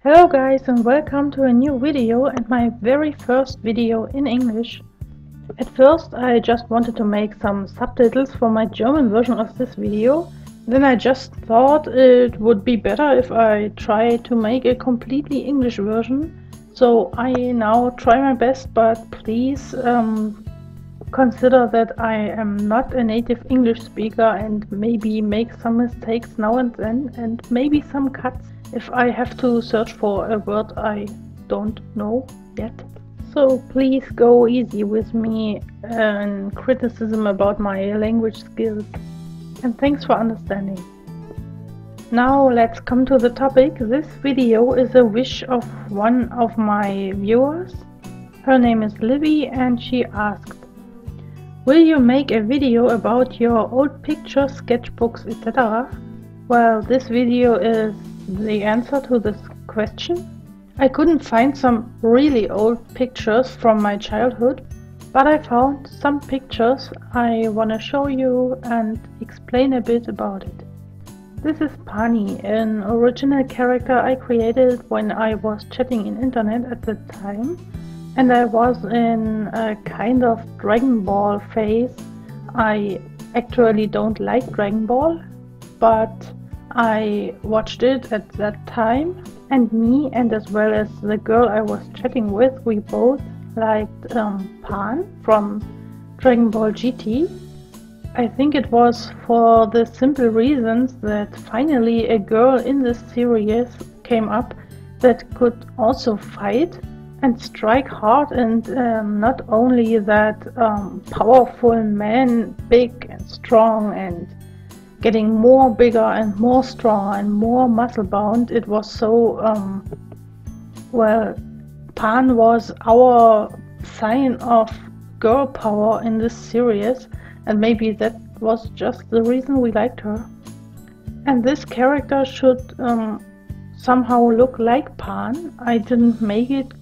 Hello guys and welcome to a new video and my very first video in English. At first I just wanted to make some subtitles for my German version of this video. Then I just thought it would be better if I try to make a completely English version. So I now try my best, but please consider that I am not a native English speaker and maybe make some mistakes now and then and maybe some cuts if I have to search for a word I don't know yet. So please go easy with me and criticism about my language skills. And thanks for understanding. Now let's come to the topic. This video is a wish of one of my viewers. Her name is Libby and she asked, will you make a video about your old pictures, sketchbooks, etc.? Well, this video is the answer to this question. I couldn't find some really old pictures from my childhood, but I found some pictures I want to show you and explain a bit about it. This is Pani, an original character I created when I was chatting in internet at the time, and I was in a kind of Dragon Ball phase. I actually don't like Dragon Ball, but I watched it at that time, and me and as well as the girl I was chatting with, we both liked Pan from Dragon Ball GT. I think it was for the simple reasons that finally a girl in this series came up that could also fight and strike hard, and not only that powerful man, big and strong and getting more bigger and more strong and more muscle bound. It was so well, Pan was our sign of girl power in this series, and maybe that was just the reason we liked her. And this character should somehow look like Pan. I didn't make it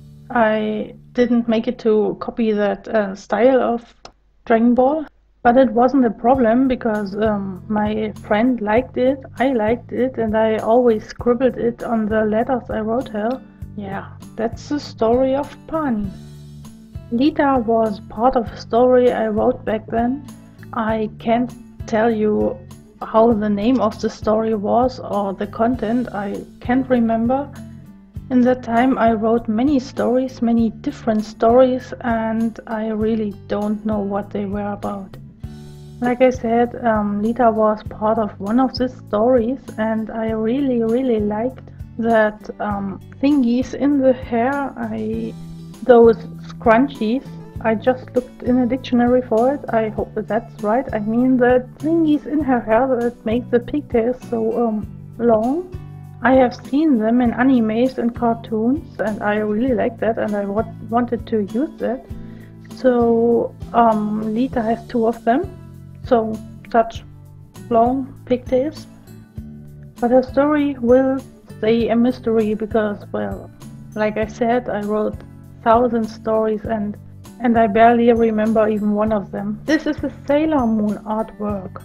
to copy that style of Dragon Ball. But it wasn't a problem because my friend liked it, I liked it, and I always scribbled it on the letters I wrote her. Yeah, that's the story of Pani. Nita was part of a story I wrote back then. I can't tell you how the name of the story was or the content, I can't remember. In that time I wrote many stories, many different stories, and I really don't know what they were about. Like I said, Nita was part of one of these stories, and I really liked that thingies in the hair, those scrunchies. I just looked in a dictionary for it, I hope that's right. I mean the thingies in her hair that make the pigtails so long. I have seen them in animes and cartoons, and I really like that, and I wanted to use that. So Nita has two of them. So, such long pigtails. But her story will stay a mystery because, well, like I said, I wrote 1,000 stories and I barely remember even one of them. This is a Sailor Moon artwork.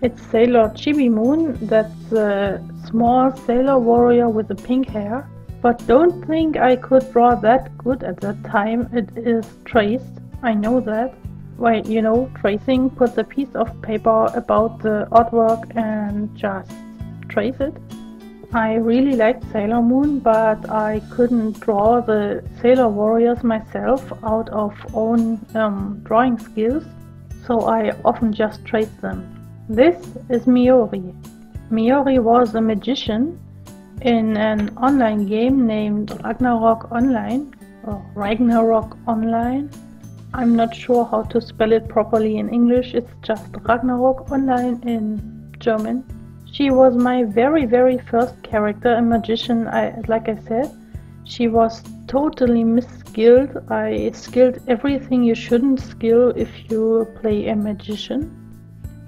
It's Sailor Chibi Moon, that's a small sailor warrior with the pink hair. But don't think I could draw that good at that time. It is traced, I know that. Well, you know, tracing, put a piece of paper about the artwork and just trace it. I really liked Sailor Moon, but I couldn't draw the Sailor Warriors myself out of own drawing skills, so I often just traced them. This is Miyabi. Miyabi was a magician in an online game named Ragnarok Online, or Ragnarok Online. I'm not sure how to spell it properly in English, it's just Ragnarok Online in German. She was my very first character, a magician, like I said. She was totally misskilled. I skilled everything you shouldn't skill if you play a magician.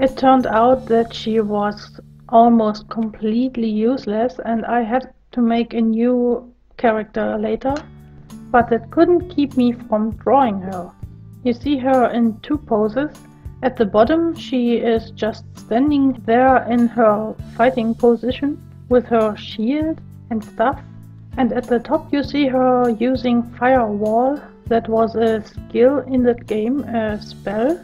It turned out that she was almost completely useless, and I had to make a new character later, but that couldn't keep me from drawing her. You see her in two poses. At the bottom she is just standing there in her fighting position with her shield and stuff, And at the top you see her using Firewall. That was a skill in that game, a spell.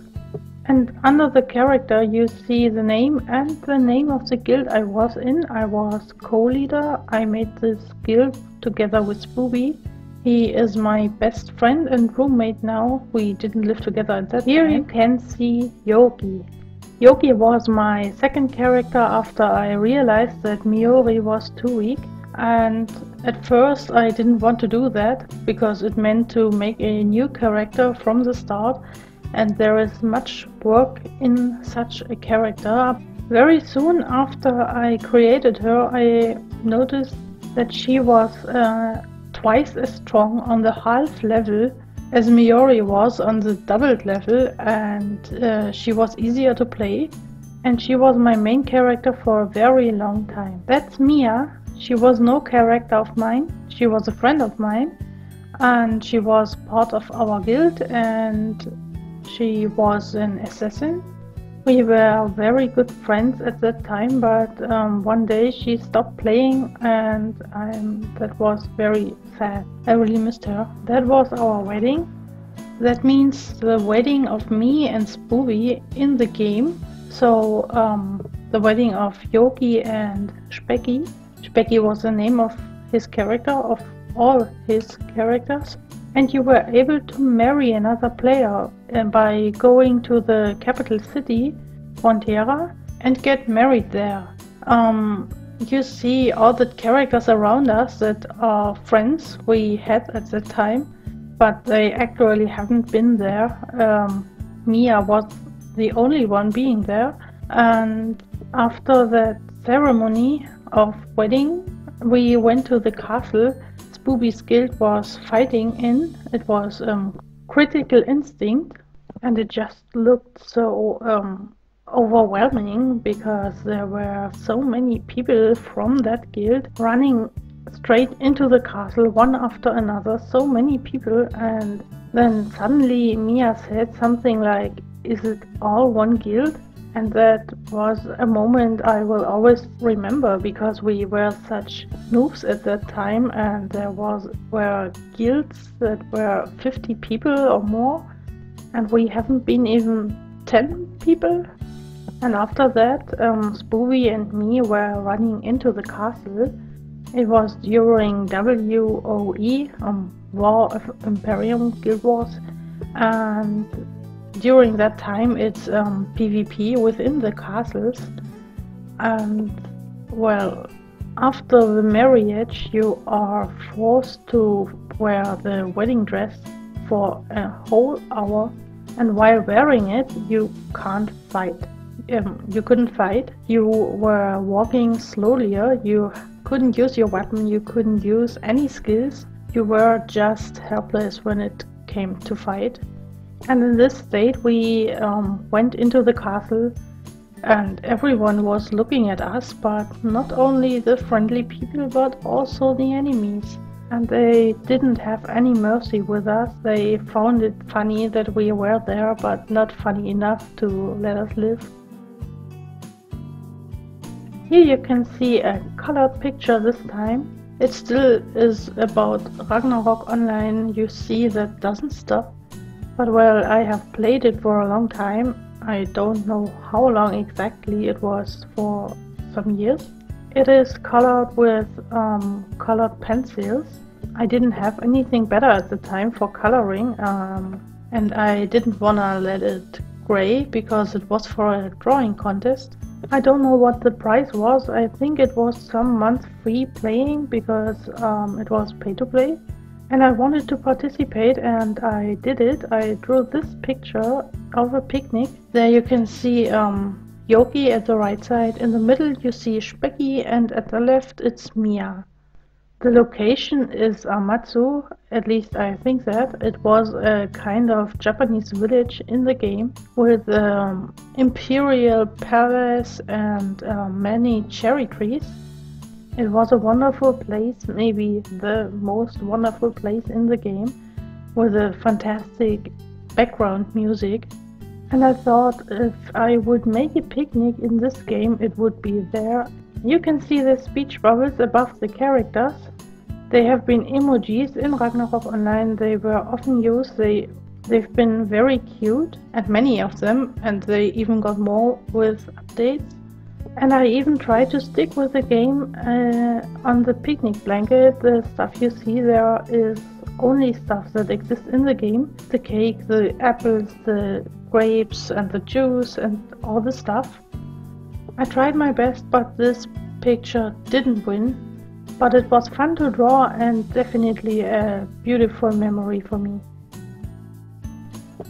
And under the character you see the name and the name of the guild I was in. I was co-leader. I made this guild together with Spooby. He is my best friend and roommate now. We didn't live together at that time. Here you can see Yoki. Yoki was my second character after I realized that Miori was too weak. And at first I didn't want to do that because it meant to make a new character from the start. And there is much work in such a character. Very soon after I created her, I noticed that she was twice as strong on the half level as Miori was on the doubled level, and she was easier to play. And she was my main character for a very long time. That's Mia. She was no character of mine. She was a friend of mine, and she was part of our guild, and she was an assassin. We were very good friends at that time, but one day she stopped playing, and that was very sad. I really missed her. That was our wedding. That means the wedding of me and Spooby in the game. So the wedding of Yoki and Specky. Specky was the name of his character, of all his characters. And you were able to marry another player by going to the capital city, Frontera, and get married there. You see all the characters around us that are friends we had at that time, but they actually haven't been there. Mia was the only one being there, and after that ceremony of wedding, we went to the castle Spooby's guild was fighting in. It was Critical Instinct, and it just looked so overwhelming because there were so many people from that guild running straight into the castle, one after another, so many people. And then suddenly Mia said something like, "Is it all one guild?" And that was a moment I will always remember, because we were such noobs at that time, and there were guilds that were 50 people or more, and we haven't been even 10 people. And after that, Spooby and me were running into the castle. It was during WOE, War of Imperium Guild Wars, and during that time it's PvP within the castles. And well, after the marriage you are forced to wear the wedding dress for a whole hour, and while wearing it you can't fight. You couldn't fight, you were walking slowly, you couldn't use your weapon, you couldn't use any skills, you were just helpless when it came to fight. And in this state we went into the castle, and everyone was looking at us, but not only the friendly people but also the enemies. And they didn't have any mercy with us. They found it funny that we were there, but not funny enough to let us live. Here you can see a colored picture this time. It still is about Ragnarok Online. You see that doesn't stop. But well, I have played it for a long time. I don't know how long exactly, it was for some years. It is colored with colored pencils. I didn't have anything better at the time for coloring, and I didn't wanna let it gray because it was for a drawing contest. I don't know what the price was. I think it was some month free playing because it was pay to play. And I wanted to participate, and I did it. I drew this picture of a picnic. There you can see Yoki at the right side. In the middle you see Specky, and at the left it's Mia. The location is Amatsu, at least I think that. It was a kind of Japanese village in the game with imperial palace and many cherry trees. It was a wonderful place, maybe the most wonderful place in the game, with a fantastic background music. And I thought if I would make a picnic in this game, it would be there. You can see the speech bubbles above the characters. They have been emojis in Ragnarok Online. They were often used. They've been very cute, and many of them, and they even got more with updates. And I even tried to stick with the game on the picnic blanket. The stuff you see there is only stuff that exists in the game. The cake, the apples, the grapes and the juice and all the stuff. I tried my best, but this picture didn't win. But it was fun to draw and definitely a beautiful memory for me.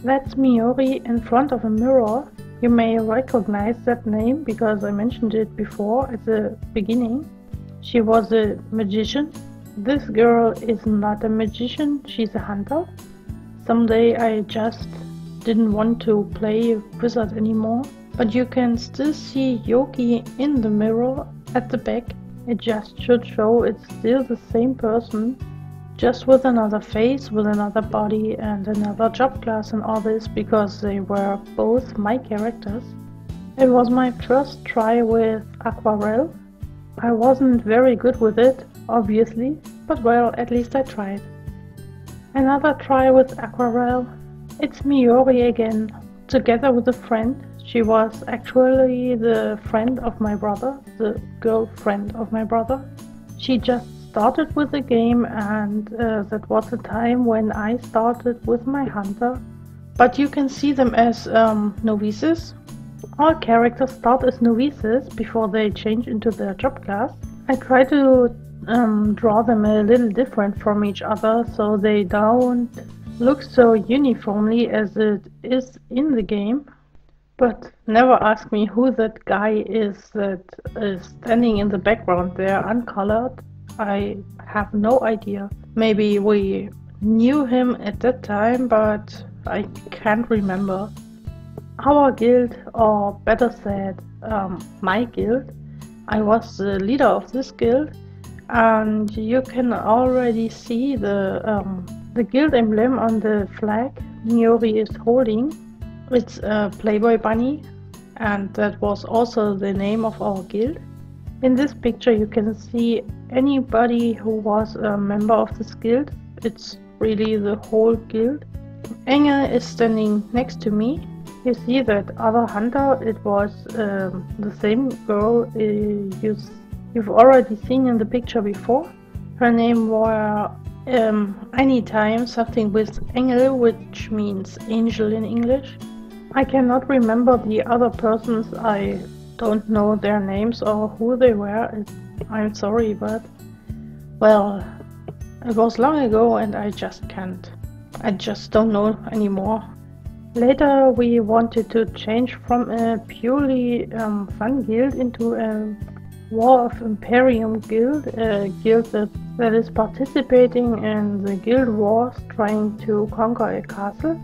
That's Miyabi in front of a mirror. You may recognize that name because I mentioned it before at the beginning. She was a magician. This girl is not a magician, she's a hunter. Someday I just didn't want to play wizard anymore. But you can still see Yoki in the mirror at the back. It just should show it's still the same person, just with another face, with another body and another job class and all this, because they were both my characters. It was my first try with Aquarelle. I wasn't very good with it, obviously, but well, at least I tried. Another try with Aquarelle. It's Miyabi again, together with a friend. She was actually the friend of my brother, the girlfriend of my brother. She just started with the game, and that was the time when I started with my hunter. But you can see them as novices. All characters start as novices before they change into their job class. I try to draw them a little different from each other so they don't look so uniformly as it is in the game. But never ask me who that guy is that is standing in the background there, uncolored. I have no idea. Maybe we knew him at that time, but I can't remember. Our guild, or better said, my guild. I was the leader of this guild, and you can already see the guild emblem on the flag Miyabi is holding. It's a Playboy bunny, and that was also the name of our guild. In this picture you can see anybody who was a member of this guild. It's really the whole guild. Engel is standing next to me. You see that other hunter, it was the same girl you've already seen in the picture before. Her name was anytime something with Engel, which means angel in English. I cannot remember the other persons. I don't know their names or who they were. I'm sorry, but well, it was long ago and I just can't. I just don't know anymore. Later we wanted to change from a purely fun guild into a War of Imperium guild, a guild that is participating in the guild wars, trying to conquer a castle.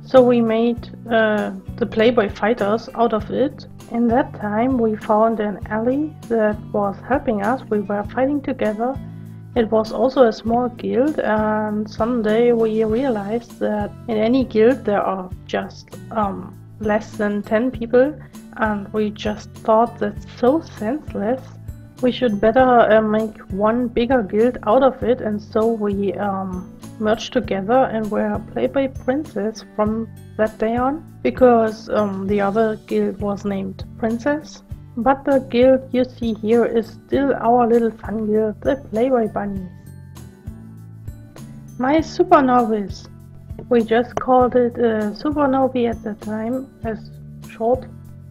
So we made the Playboy fighters out of it. In that time we found an ally that was helping us. We were fighting together. It was also a small guild, and someday we realized that in any guild there are just less than 10 people, and we just thought that's so senseless. We should better make one bigger guild out of it, and so we merged together and were Playboy Princess from that day on, because the other guild was named Princess. But the guild you see here is still our little fun guild, the Playboy Bunnies. My Supernovae. We just called it Supernovae at the time, as short.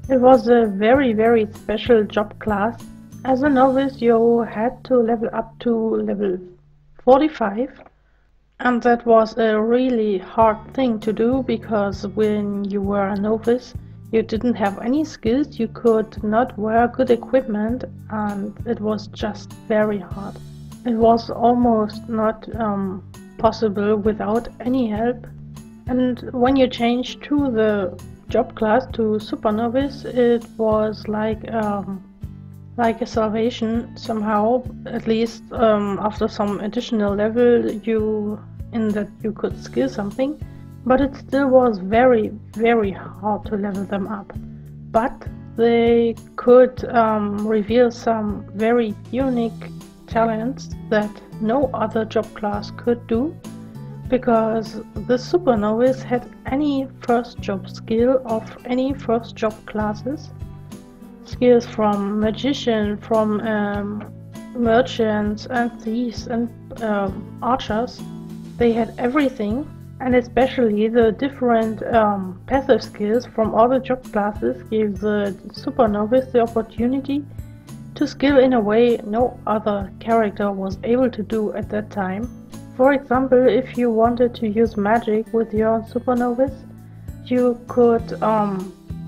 It was a very special job class. As a novice you had to level up to level 45. And that was a really hard thing to do, because when you were a novice you didn't have any skills, you could not wear good equipment, and it was just very hard. It was almost not possible without any help. And when you changed to the job class, to Supernovae, it was like a salvation somehow, at least after some additional level in that you could skill something. But it still was very hard to level them up. But they could reveal some very unique talents that no other job class could do, because the Supernovae had any first job skill of any first job classes. Skills from magician, from merchants and thieves and archers. They had everything, and especially the different passive skills from all the job classes gave the Supernovae the opportunity to skill in a way no other character was able to do at that time. For example, if you wanted to use magic with your Supernovae, you could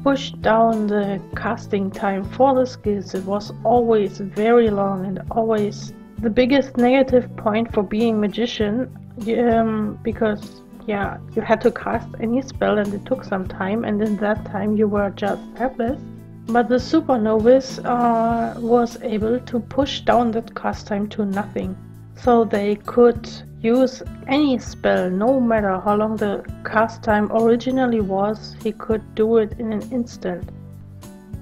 push down the casting time for the skills. It was always very long and always the biggest negative point for being magician, because yeah, you had to cast any spell and it took some time, and in that time you were just helpless. But the Supernovae was able to push down that cast time to nothing, so they could use any spell, no matter how long the cast time originally was. He could do it in an instant.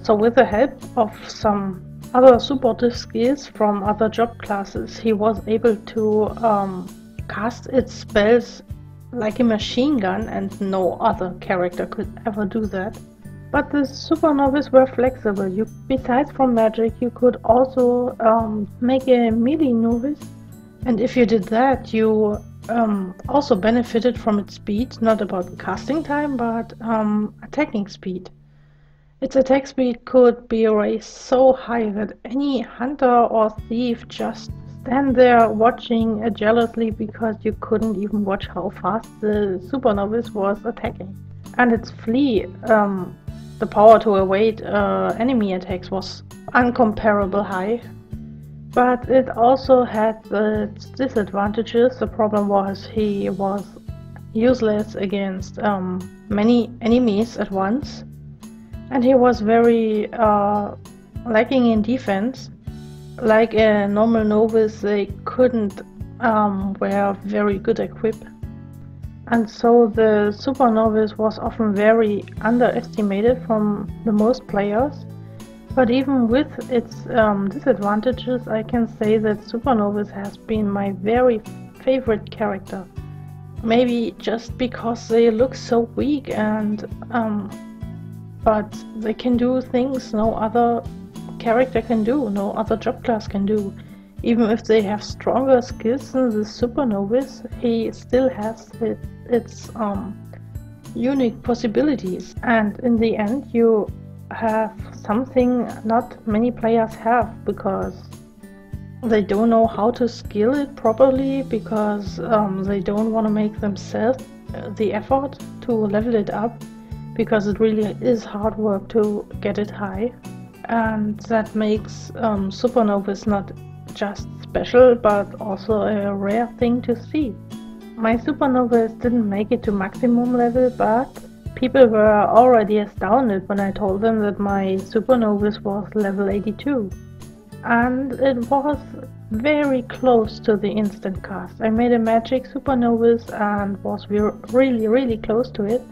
So with the help of some other supportive skills from other job classes, he was able to cast its spells like a machine gun, and no other character could ever do that. But the Supernovae were flexible. Besides from magic, you could also make a melee novice. And if you did that, you also benefited from its speed, not about casting time, but attacking speed. Its attack speed could be raised so high that any hunter or thief just stand there watching jealously, because you couldn't even watch how fast the Supernovae was attacking. And its flee, the power to evade enemy attacks, was uncomparable high. But it also had its disadvantages. The problem was he was useless against many enemies at once, and he was very lacking in defense. Like a normal novice, they couldn't wear very good equip, and so the Supernovae was often very underestimated from the most players. But even with its disadvantages, I can say that Supernovae has been my very favorite character. Maybe just because they look so weak, and but they can do things no other character can do, no other job class can do. Even if they have stronger skills than the Supernovae, he still has its unique possibilities. And in the end, you have something not many players have, because they don't know how to skill it properly, because they don't want to make themselves the effort to level it up, because it really is hard work to get it high. And that makes Supernovae not just special, but also a rare thing to see. My Supernovae didn't make it to maximum level, but people were already astounded when I told them that my Supernovae was level 82. And it was very close to the instant cast. I made a magic Supernovae and was really close to it.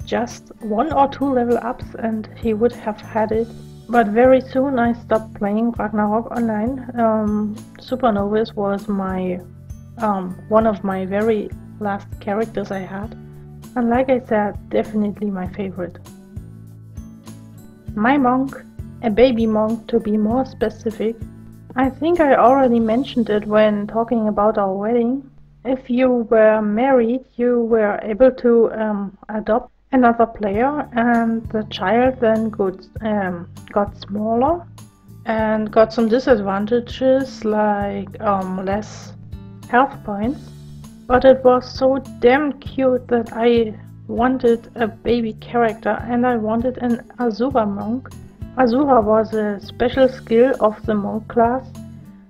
Just 1 or 2 level ups and he would have had it. But very soon I stopped playing Ragnarok Online. Supernovae was my one of my very last characters I had. And like I said, definitely my favorite. My monk, a baby monk to be more specific. I think I already mentioned it when talking about our wedding. If you were married, you were able to adopt another player, and the child then got smaller and got some disadvantages like less health points. But it was so damn cute that I wanted a baby character, and I wanted an Asura monk. Asura was a special skill of the monk class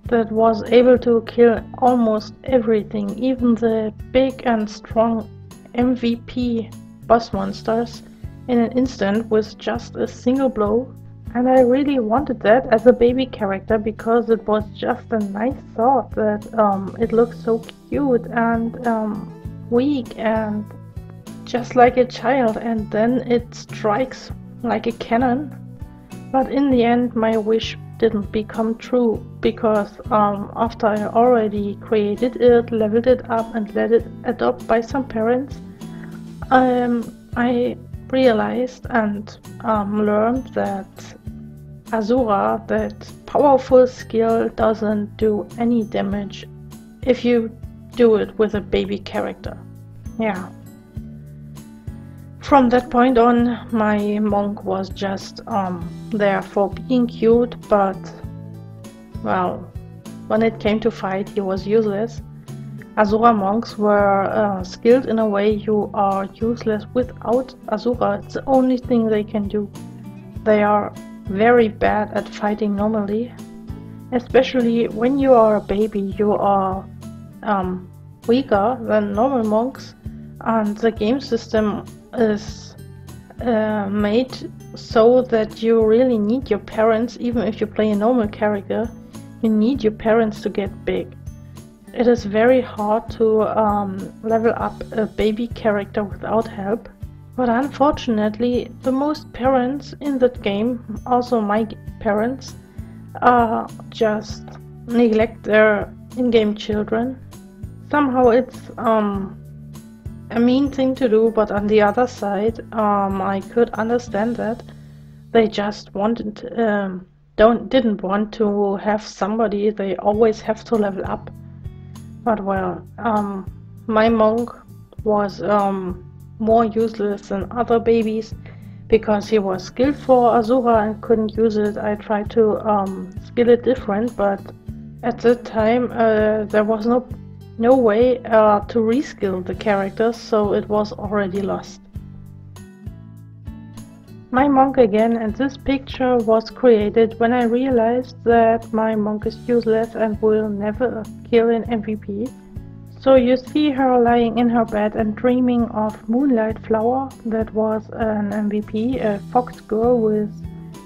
that was able to kill almost everything, even the big and strong MVP boss monsters, in an instant with just a single blow. And I really wanted that as a baby character, because it was just a nice thought that it looks so cute and weak and just like a child, and then it strikes like a cannon. But in the end my wish didn't become true, because after I already created it, leveled it up and let it adopt by some parents, I realized and learned that Azura, that powerful skill, doesn't do any damage if you do it with a baby character. Yeah. From that point on, my monk was just there for being cute, but well, when it came to fight, he was useless. Azura monks were skilled in a way you are useless without Azura. It's the only thing they can do. They are very bad at fighting normally, especially when you are a baby. You are weaker than normal monks, and the game system is made so that you really need your parents. Even if you play a normal character, you need your parents to get big. It is very hard to level up a baby character without help, but unfortunately the most parents in that game, also my parents, just neglect their in-game children. Somehow it's a mean thing to do, but on the other side, I could understand that they just didn't want to have somebody they always have to level up. But well, my monk was more useless than other babies because he was skilled for Azura and couldn't use it. I tried to skill it different, but at that time there was no way to reskill the characters, so it was already lost. My monk again, and this picture was created when I realized that my monk is useless and will never kill an MVP. So you see her lying in her bed and dreaming of Moonlight Flower. That was an MVP, a fox girl with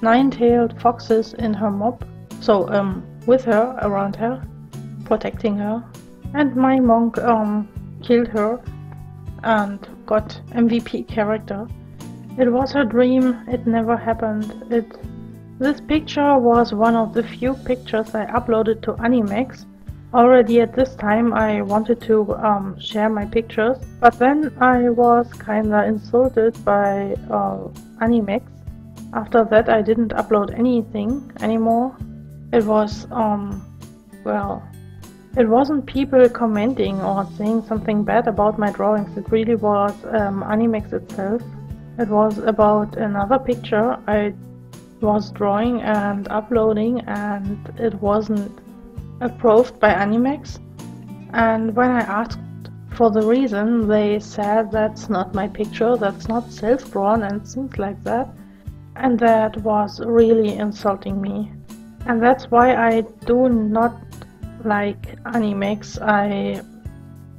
9-tailed foxes in her mob. So with her, around her, protecting her. And my monk killed her and got MVP character. It was her dream, it never happened. This picture was one of the few pictures I uploaded to Animex. Already at this time I wanted to share my pictures, but then I was kinda insulted by Animex. After that I didn't upload anything anymore. It was, well, it wasn't people commenting or saying something bad about my drawings, it really was Animex itself. It was about another picture I was drawing and uploading, and it wasn't approved by Animex. And when I asked for the reason, they said that's not my picture, that's not self-drawn and things like that. And that was really insulting me. And that's why I do not like Animex.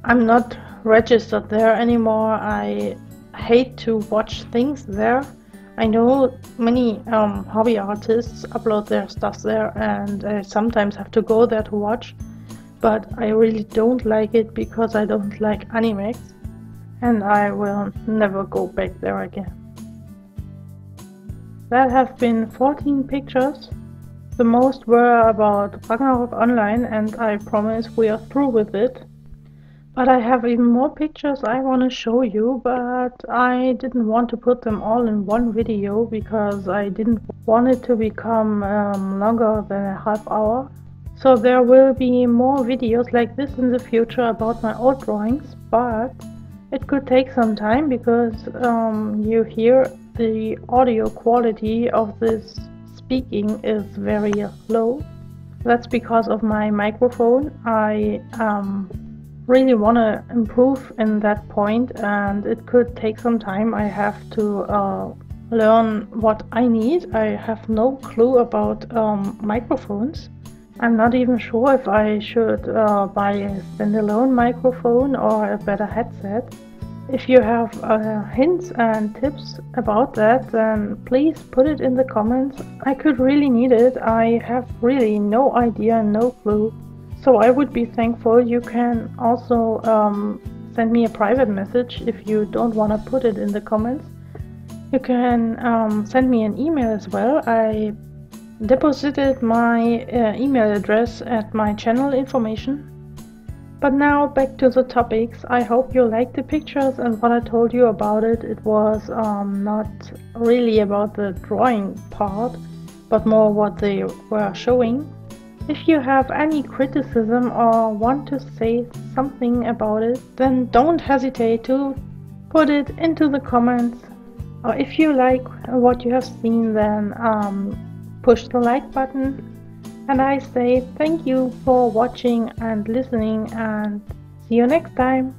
I'm not registered there anymore. I hate to watch things there. I know many hobby artists upload their stuff there, and I sometimes have to go there to watch, but I really don't like it because I don't like Animex, and I will never go back there again. There have been 14 pictures. The most were about Ragnarok Online, and I promise we are through with it. But I have even more pictures I want to show you, but I didn't want to put them all in one video because I didn't want it to become longer than a half hour. So there will be more videos like this in the future about my old drawings, but it could take some time because you hear the audio quality of this speaking is very low. That's because of my microphone. I really want to improve in that point, and it could take some time. I have to learn what I need. I have no clue about microphones. I'm not even sure if I should buy a standalone microphone or a better headset. If you have hints and tips about that, then please put it in the comments. I could really need it. I have really no idea, no clue. So I would be thankful. You can also send me a private message if you don't want to put it in the comments. You can send me an email as well. I deposited my email address at my channel information. But now back to the topics. I hope you liked the pictures and what I told you about it. It was not really about the drawing part, but more what they were showing. If you have any criticism or want to say something about it, then don't hesitate to put it into the comments. Or if you like what you have seen, then push the like button. And I say thank you for watching and listening, and see you next time.